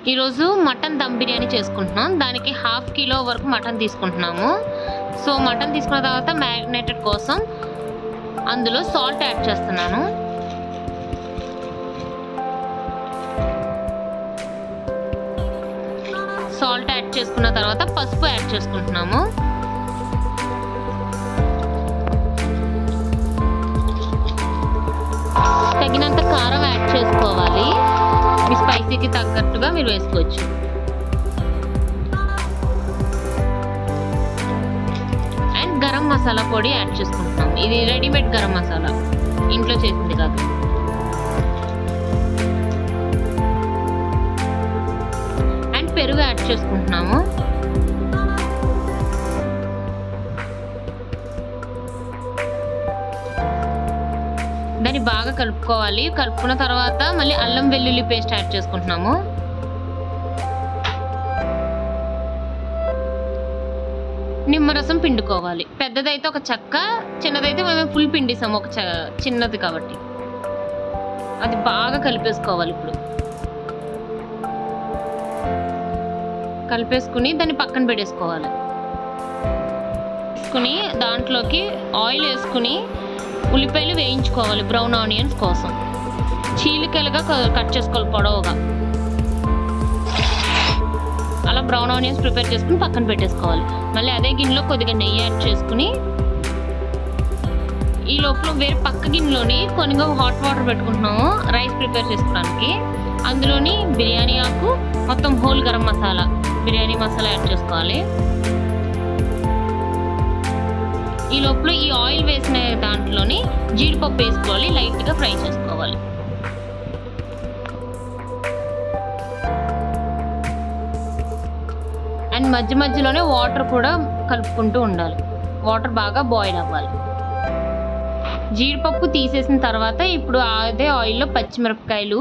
ఈరోజు మటన్ దమ్ బిర్యానీ చేసుకుంటున్నాం. దానికి 1/2 కిలో వరకు మటన్ తీసుకుంటున్నాము. సో మటన్ తీసుకున్న తర్వాత మ్యారినేటెడ్ కోసం అందులో సాల్ట్ యాడ్ చేస్తున్నాను. సాల్ట్ యాడ్ చేసుకున్న తర్వాత పసుపు యాడ్ చేసుకుంటున్నాము. తగినంత కారం యాడ్ చేసుకోవాలి. మీ స్పైసీకి తగ్గట్టుగా మీరు వేసుకోవచ్చు. అండ్ గరం మసాలా పొడి యాడ్ చేసుకుంటున్నాం. ఇది రెడీమేడ్ గరం మసాలా, ఇంట్లో చేసింది కాదు. అండ్ పెరుగు యాడ్ చేసుకుంటున్నాము. దాన్ని బాగా కలుపుకోవాలి. కలుపుకున్న తర్వాత మళ్ళీ అల్లం వెల్లుల్లి పేస్ట్ యాడ్ చేసుకుంటున్నాము. నిమ్మరసం పిండుకోవాలి. పెద్దదైతే ఒక చెక్క, చిన్నదైతే మేము ఫుల్ పిండిస్తాము, ఒక చిన్నది కాబట్టి. అది బాగా కలిపేసుకోవాలి. ఇప్పుడు కలిపేసుకుని దాన్ని పక్కన పెట్టేసుకోవాలి. వేసుకుని దాంట్లోకి ఆయిల్ వేసుకుని ఉల్లిపాయలు వేయించుకోవాలి బ్రౌన్ ఆనియన్స్ కోసం. చీలికలుగా కట్ చేసుకోవాలి పొడవుగా. అలా బ్రౌన్ ఆనియన్స్ ప్రిపేర్ చేసుకుని పక్కన పెట్టేసుకోవాలి. మళ్ళీ అదే గిన్నెలో కొద్దిగా నెయ్యి యాడ్ చేసుకుని ఈ లోపల వేరే పక్క గిన్నెలోని కొద్దిగా హాట్ వాటర్ పెట్టుకుంటున్నాము రైస్ ప్రిపేర్ చేసుకోవడానికి. అందులోని బిర్యానీ ఆకు, మొత్తం హోల్ గరం మసాలా, బిర్యానీ మసాలా యాడ్ చేసుకోవాలి. ఈ లోపల ఈ ఆయిల్ వేసిన దాంట్లోని జీడిపప్పు వేసుకోవాలి. లైట్గా ఫ్రై చేసుకోవాలి. అండ్ మధ్య మధ్యలోనే వాటర్ కూడా కలుపుకుంటూ ఉండాలి. వాటర్ బాగా బాయిల్ అవ్వాలి. జీడిపప్పు తీసేసిన తర్వాత ఇప్పుడు అదే ఆయిల్లో పచ్చిమిరపకాయలు,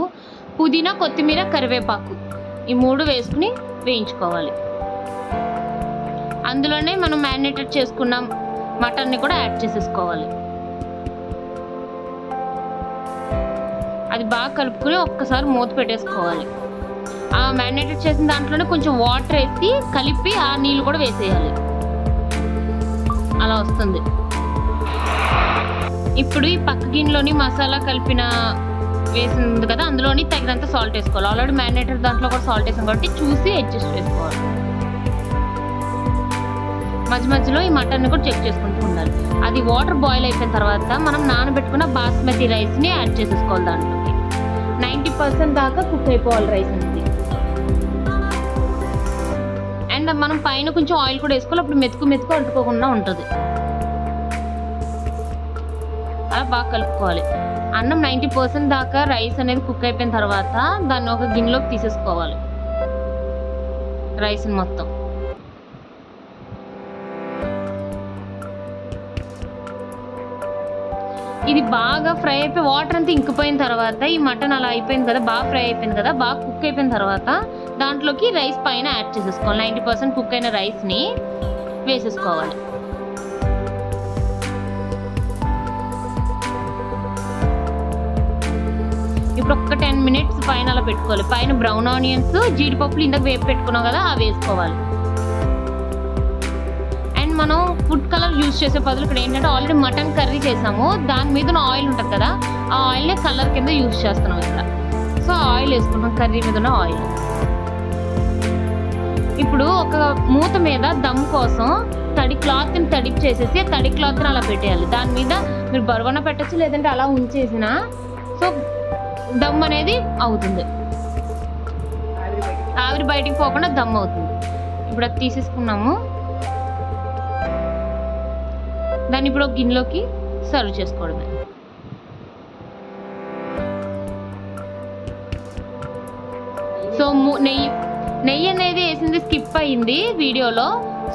పుదీనా, కొత్తిమీర, కరివేపాకు ఈ 3 వేసుకుని వేయించుకోవాలి. అందులోనే మనం మ్యారినేటెడ్ చేసుకున్న మటన్ని కూడా యాడ్ చేసేసుకోవాలి. అది బాగా కలుపుకుని ఒక్కసారి మూత పెట్టేసుకోవాలి. ఆ మ్యారినేటెడ్ చేసిన దాంట్లోనే కొంచెం వాటర్ వేసి కలిపి ఆ నీళ్ళు కూడా వేసేయాలి. అలా వస్తుంది. ఇప్పుడు ఈ పక్క గిన్నెలోని మసాలా కలిపిన వేసింది కదా, అందులోని తగినంత సాల్ట్ వేసుకోవాలి. ఆల్రెడీ మ్యారినేటెడ్ దాంట్లో కూడా సాల్ట్ వేసాం కాబట్టి చూసి అడ్జస్ట్ చేసుకోవాలి. మధ్య మధ్యలో ఈ మటన్ని కూడా చెక్ చేసుకుంటూ ఉండాలి. అది వాటర్ బాయిల్ అయిపోయిన తర్వాత మనం నానబెట్టుకున్న బాస్మతి రైస్ని యాడ్ చేసేసుకోవాలి. దాంట్లోకి 90% దాకా కుక్ అయిపోవాలి రైస్ అనేది. అండ్ మనం పైన కొంచెం ఆయిల్ కూడా వేసుకోవాలి. అప్పుడు మెతుకు అంటుకోకుండా ఉంటుంది. అలా బాగా కలుపుకోవాలి. అన్నం 90% దాకా రైస్ అనేది కుక్ అయిపోయిన తర్వాత దాన్ని ఒక గిన్నెలోకి తీసేసుకోవాలి. రైస్ని మొత్తం ఇది బాగా ఫ్రై అయిపోయి వాటర్ అంతా ఇంకిపోయిన తర్వాత ఈ మటన్ అలా అయిపోయింది కదా, బాగా ఫ్రై అయిపోయింది కదా, బాగా కుక్ అయిపోయిన తర్వాత దాంట్లోకి రైస్ పైన యాడ్ చేసేసుకోవాలి. 90% కుక్ అయిన రైస్ని వేసేసుకోవాలి. ఇప్పుడు ఒక 10 మినిట్స్ పైన అలా పెట్టుకోవాలి. పైన బ్రౌన్ ఆనియన్స్, జీడిపప్పులు ఇందాక వేపి పెట్టుకున్నాం కదా, అవి వేసుకోవాలి. అండ్ మనం ఫుడ్ కలర్ యూజ్ చేసే బదులు ఇక్కడ ఏంటంటే ఆల్రెడీ మటన్ కర్రీ చేసాము, దాని మీద ఉన్న ఆయిల్ ఉంటుంది కదా, ఆ ఆయిల్ని కలర్ కింద యూజ్ చేస్తున్నాం ఇక్కడ. సో ఆయిల్ వేసుకుంటాం, కర్రీ మీద ఉన్న ఆయిల్. ఇప్పుడు ఒక మూత మీద దమ్ కోసం తడి క్లాత్ని తడిపి చేసేసి తడి క్లాత్ని అలా పెట్టేయాలి. దాని మీద మీరు బరువన పెట్టచ్చు, లేదంటే అలా ఉంచేసిన సో దమ్ అనేది అవుతుంది. ఆవిరి బయటికి పోకుండా దమ్ అవుతుంది. ఇప్పుడు అది తీసేసుకున్నాము. దాన్ని ఇప్పుడు ఒక గిన్నెలోకి సర్వ్ చేసుకోవడమే. సో నెయ్యి అనేది వేసింది స్కిప్ అయ్యింది వీడియోలో.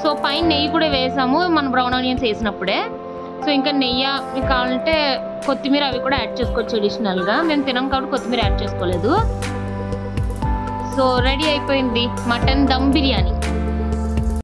సో పైన నెయ్యి కూడా వేసాము మనం బ్రౌన్ ఆనియన్స్ వేసినప్పుడే. సో ఇంకా నెయ్యి మీకు కావాలంటే కొత్తిమీర అవి కూడా యాడ్ చేసుకోవచ్చు అడిషనల్గా. మేము తినాం కాబట్టి కొత్తిమీర యాడ్ చేసుకోలేదు. సో రెడీ అయిపోయింది మటన్ దమ్ బిర్యానీ.